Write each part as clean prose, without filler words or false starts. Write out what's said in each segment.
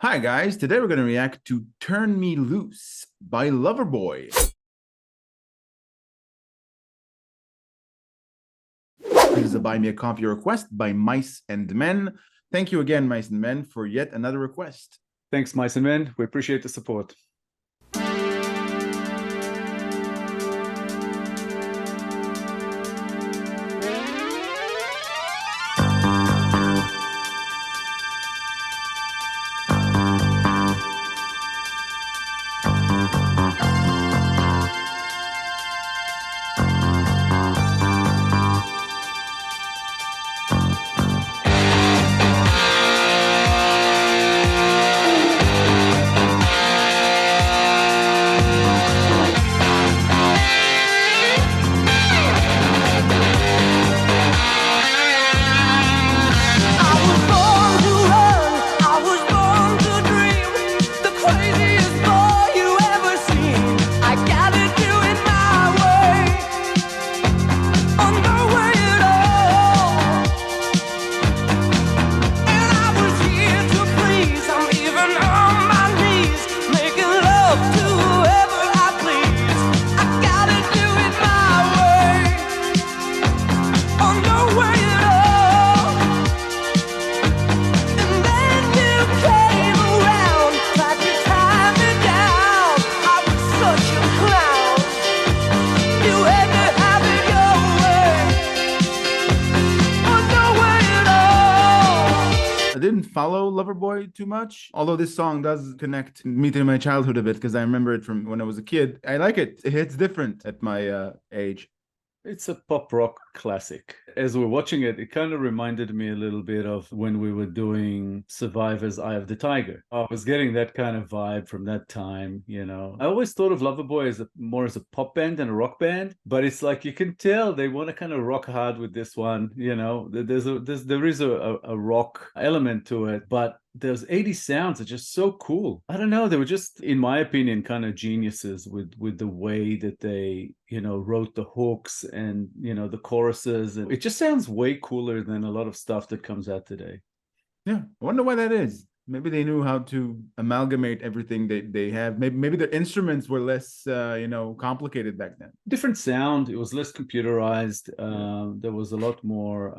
Hi guys, today we're going to react to Turn Me Loose by Loverboy. This is a Buy Me a Coffee request by Mice and Men. Thank you again, Mice and Men, for yet another request. Thanks, Mice and Men. We appreciate the support. Didn't follow Loverboy too much, although this song does connect me to my childhood a bit because I remember it from when I was a kid. I like it. It hits different at my age. It's a pop rock classic. As we're watching it, it kind of reminded me a little bit of when we were doing Survivor's Eye of the Tiger. I was getting that kind of vibe from that time, you know. I always thought of Loverboy as more as a pop band than a rock band, but it's like you can tell they want to kind of rock hard with this one, you know. There is a rock element to it, but those 80s sounds are just so cool. I don't know, they were just, in my opinion, kind of geniuses with the way that they, you know, wrote the hooks and, you know, the choruses. And it just sounds way cooler than a lot of stuff that comes out today. Yeah, I wonder why that is. Maybe they knew how to amalgamate everything they have. Maybe the instruments were less, you know, complicated back then. Different sound. It was less computerized. There was a lot more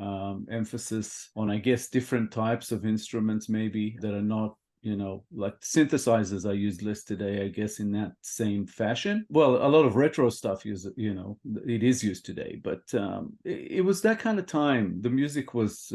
emphasis on, I guess, different types of instruments maybe that are not, you know, like synthesizers are used less today, I guess, in that same fashion. Well, a lot of retro stuff is, you know, it is used today, but it was that kind of time. The music was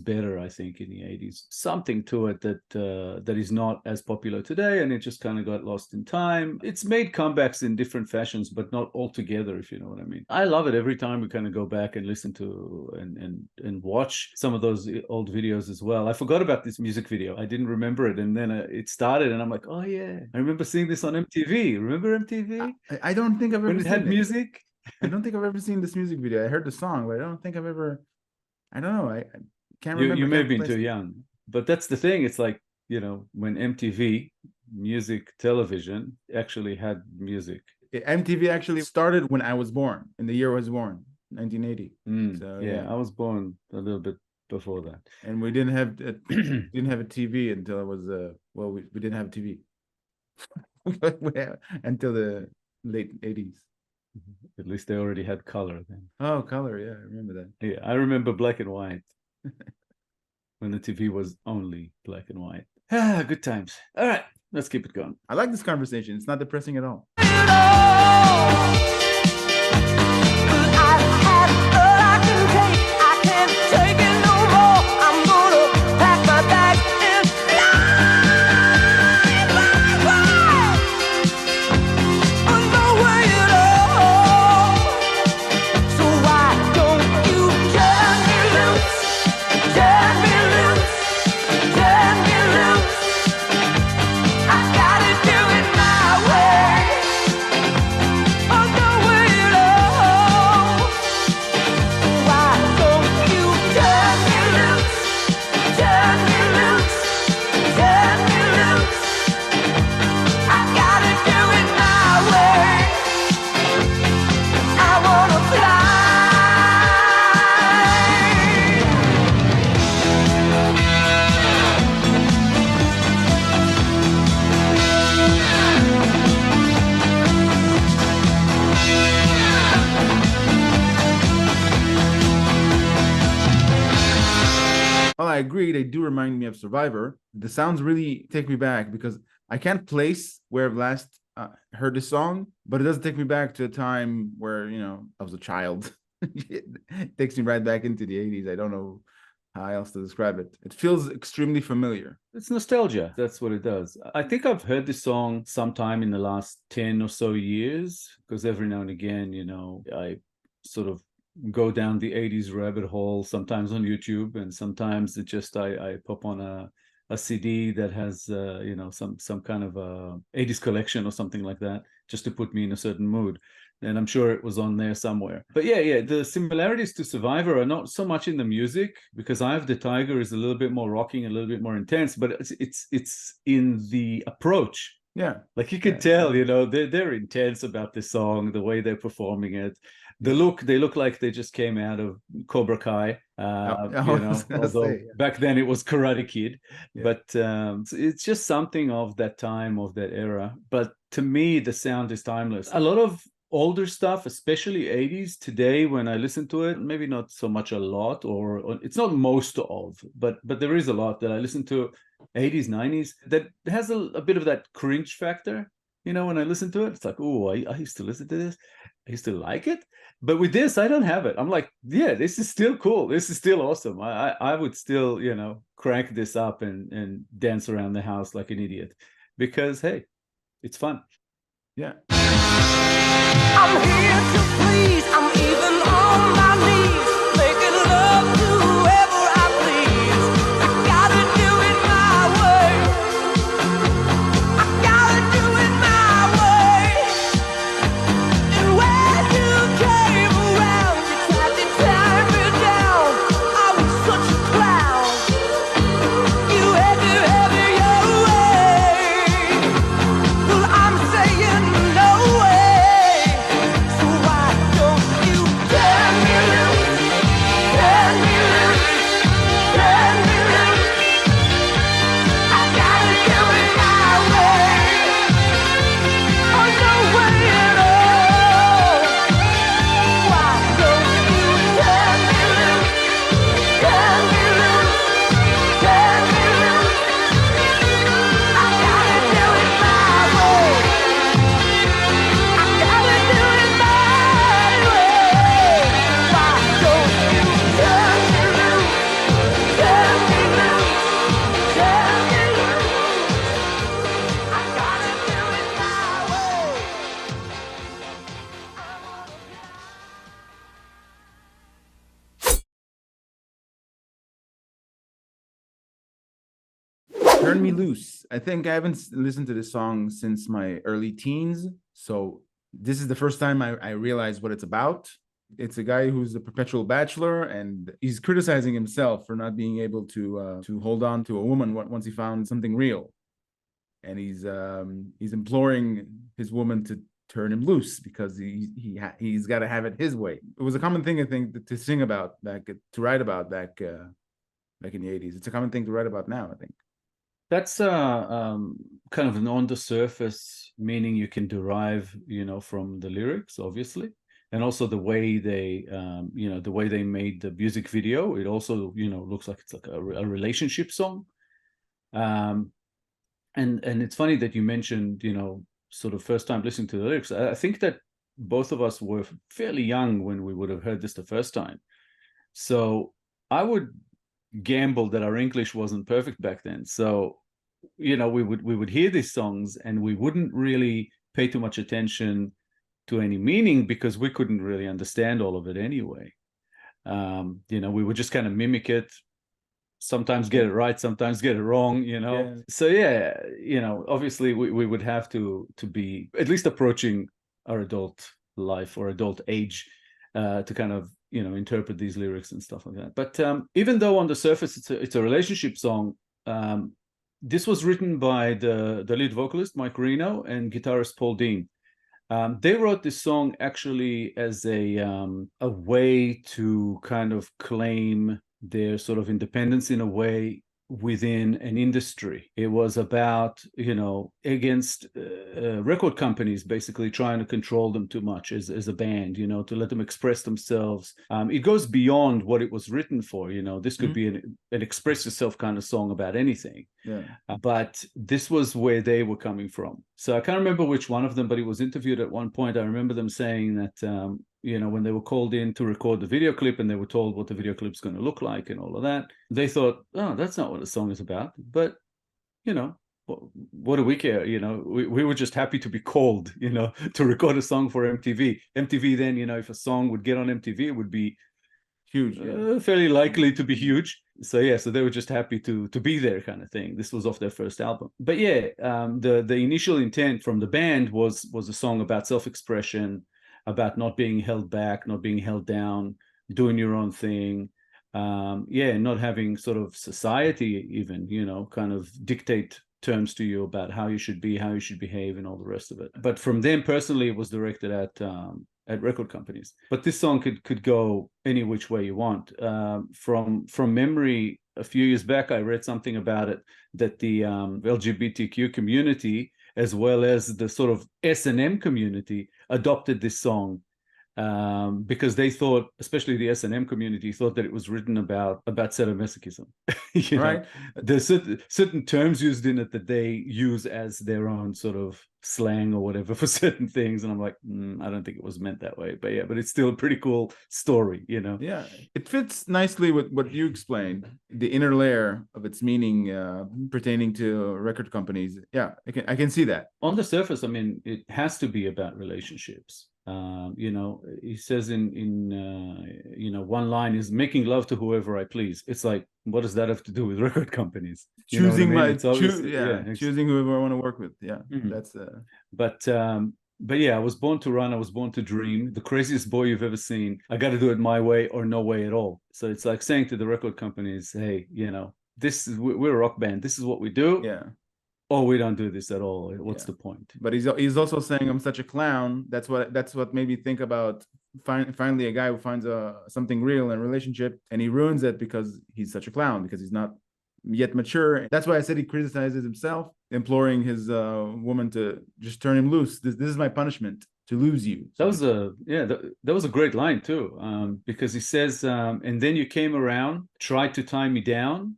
better, I think, in the 80s. Something to it that is not as popular today, and it just kind of got lost in time. It's made comebacks in different fashions, but not all together, if you know what I mean. I love it every time we kind of go back and listen to and watch some of those old videos as well. I forgot about this music video. I didn't remember it, and then it started, and I'm like, oh yeah, I remember seeing this on MTV. Remember MTV? I don't think I've ever when it seen had music. I don't think I've ever seen this music video. I heard the song, but I don't think I've ever. I don't know. I can't remember. You may have been too young, but that's the thing. It's like, you know, when MTV, music television, actually had music. MTV actually started when I was born, in the year I was born, 1980. So yeah, I was born a little bit before that, and we didn't have a TV until I was well, we didn't have a TV until the late 80s. At least they already had color then. Oh, color, yeah, I remember that. Yeah, I remember black and white when the TV was only black and white. Ah, good times. All right, let's keep it going. I like this conversation. It's not depressing at all. agree, they do remind me of Survivor. The sounds really take me back because I can't place where I've last heard this song, but it does take me back to a time where, you know, I was a child. It takes me right back into the 80s. I don't know how else to describe it. It feels extremely familiar. It's nostalgia. That's what it does. I think I've heard this song sometime in the last 10 or so years, because every now and again, you know, I sort of go down the 80s rabbit hole, sometimes on YouTube, and sometimes it just I pop on a CD that has you know, some kind of a 80s collection or something like that, just to put me in a certain mood. And I'm sure it was on there somewhere. But yeah, the similarities to Survivor are not so much in the music, because Eye of the Tiger is a little bit more rocking, a little bit more intense, but it's in the approach. Yeah. Like you can tell, you know, they're intense about this song, the way they're performing it. They look like they just came out of Cobra Kai, you know, although back then it was Karate Kid. Yeah. But it's just something of that time, of that era. But to me, the sound is timeless. A lot of older stuff, especially 80s, today when I listen to it, maybe not so much a lot, or it's not most of, but there is a lot that I listen to 80s, 90s that has a bit of that cringe factor. You know, when I listen to it, it's like, oh, I used to listen to this. I used to like it. But with this, I don't have it. I'm like, yeah, this is still cool. This is still awesome. I would still, you know, crank this up and dance around the house like an idiot, because, hey, it's fun. Yeah. I'm here to please. I'm even on my knees, making love to whoever I please. I gotta do it my way. I gotta do it my way. And when you came around, you tried to tie me down. I was such a clown. You had to have it your way. Well, I'm saying no way. Turn Me Loose. I think I haven't listened to this song since my early teens. So this is the first time I realized what it's about. It's a guy who's a perpetual bachelor, and he's criticizing himself for not being able to hold on to a woman once he found something real. And he's imploring his woman to turn him loose because he's got to have it his way. It was a common thing, I think, to sing about to write about back in the 80s. It's a common thing to write about now, I think. That's kind of an on the surface meaning you can derive, you know, from the lyrics, obviously, and also the way they, you know, the way they made the music video. It also, you know, looks like it's like a relationship song. And it's funny that you mentioned, you know, sort of first time listening to the lyrics. I think that both of us were fairly young when we would have heard this the first time. So I would gamble that our English wasn't perfect back then. So, you know, we would hear these songs and we wouldn't really pay too much attention to any meaning because we couldn't really understand all of it anyway. You know, we would just kind of mimic it, sometimes get it right, sometimes get it wrong, you know. Yeah. So yeah, you know, obviously we would have to be at least approaching our adult life or adult age to kind of, you know, interpret these lyrics and stuff like that. But even though on the surface it's a relationship song, this was written by the lead vocalist Mike Reno and guitarist Paul Dean. They wrote this song actually as a way to kind of claim their sort of independence in a way, within an industry. It was about, against record companies basically trying to control them too much as a band, to let them express themselves. It goes beyond what it was written for. This could be an express yourself kind of song about anything. Yeah. But this was where they were coming from. So I can't remember which one of them, but he was interviewed at one point. I remember them saying that, when they were called in to record the video clip and they were told what the video clip's going to look like and all of that, they thought, oh, that's not what the song is about. But, what do we care? We were just happy to be called, to record a song for MTV. MTV then, if a song would get on MTV, it would be Huge. fairly likely to be huge. So they were just happy to be there, kind of thing. This was off their first album. But the initial intent from the band was a song about self-expression, about not being held back, not being held down, doing your own thing. Not having sort of society even, kind of dictate terms to you about how you should be, how you should behave, and all the rest of it. But from them personally, it was directed at record companies. But this song could go any which way you want. From memory, a few years back, I read something about it, that the LGBTQ community, as well as the sort of S&M community, adopted this song because they thought, especially the S&M community, thought that it was written about sadomasochism. Right. There's certain terms used in it that they use as their own sort of slang or whatever for certain things, and I'm like, I don't think it was meant that way. But it's still a pretty cool story, Yeah, it fits nicely with what you explained, the inner layer of its meaning pertaining to record companies. Yeah, I can see that. On the surface, I mean, it has to be about relationships. He says in one line is making love to whoever I please. It's like, what does that have to do with record companies? Choosing choosing whoever I want to work with. Yeah, that's But I was born to run. I was born to dream. The craziest boy you've ever seen. I got to do it my way or no way at all. So it's like saying to the record companies, hey, we're a rock band. This is what we do. Yeah. Oh, we don't do this at all. What's the point? But he's also saying I'm such a clown. That's what made me think about finally a guy who finds something real in a relationship, and he ruins it because he's such a clown, because he's not yet mature. That's why I said he criticizes himself, imploring his woman to just turn him loose. This is my punishment, to lose you. That was that was a great line too, because he says, and then you came around, tried to tie me down.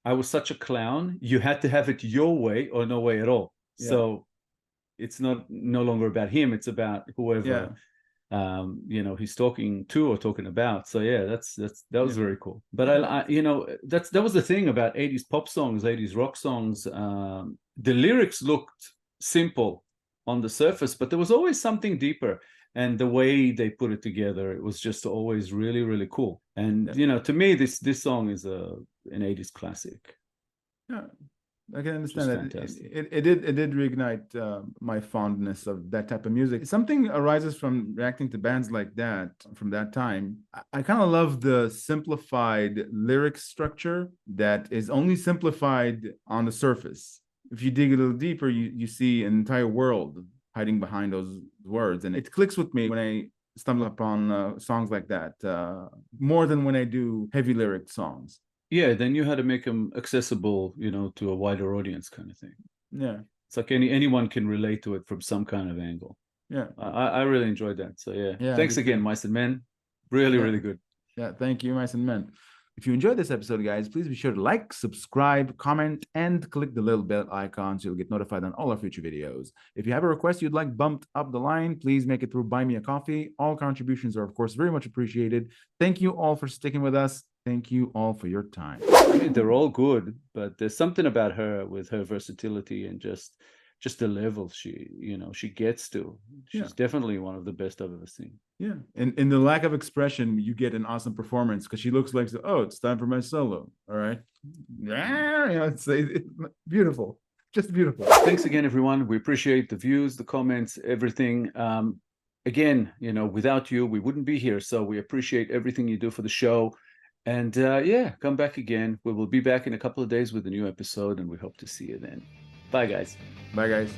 I was such a clown. You had to have it your way or no way at all. Yeah. So it's no longer about him. It's about whoever he's talking to or talking about. So that was very cool. But that was the thing about 80s pop songs, 80s rock songs. The lyrics looked simple on the surface, but there was always something deeper. And the way they put it together, it was just always really, really cool. And to me, this song is an 80s classic. Yeah, I can understand that. It did reignite my fondness of that type of music. Something arises from reacting to bands like that from that time. I kind of love the simplified lyric structure that is only simplified on the surface. If you dig a little deeper, you see an entire world hiding behind those words, and it clicks with me when I stumble upon songs like that, more than when I do heavy lyric songs. Yeah, then you had to make them accessible, to a wider audience, kind of thing. Yeah, it's like anyone can relate to it from some kind of angle. Yeah, I really enjoyed that. So thanks again, Mice and Men. Really, really good. Yeah, thank you, Mice and Men. If you enjoyed this episode, guys, please be sure to like, subscribe, comment, and click the little bell icon so you'll get notified on all our future videos. If you have a request you'd like bumped up the line, please make it through Buy Me a Coffee. All contributions are, of course, very much appreciated. Thank you all for sticking with us. Thank you all for your time. I mean, they're all good, but there's something about her with her versatility and just the level she gets to. She's definitely one of the best I've ever seen. Yeah, and in the lack of expression, you get an awesome performance because she looks like, oh, it's time for my solo. All right, it's beautiful, just beautiful. Thanks again, everyone. We appreciate the views, the comments, everything. Again, without you, we wouldn't be here. So we appreciate everything you do for the show. And come back again. We will be back in a couple of days with a new episode, and we hope to see you then. Bye, guys. Bye, guys.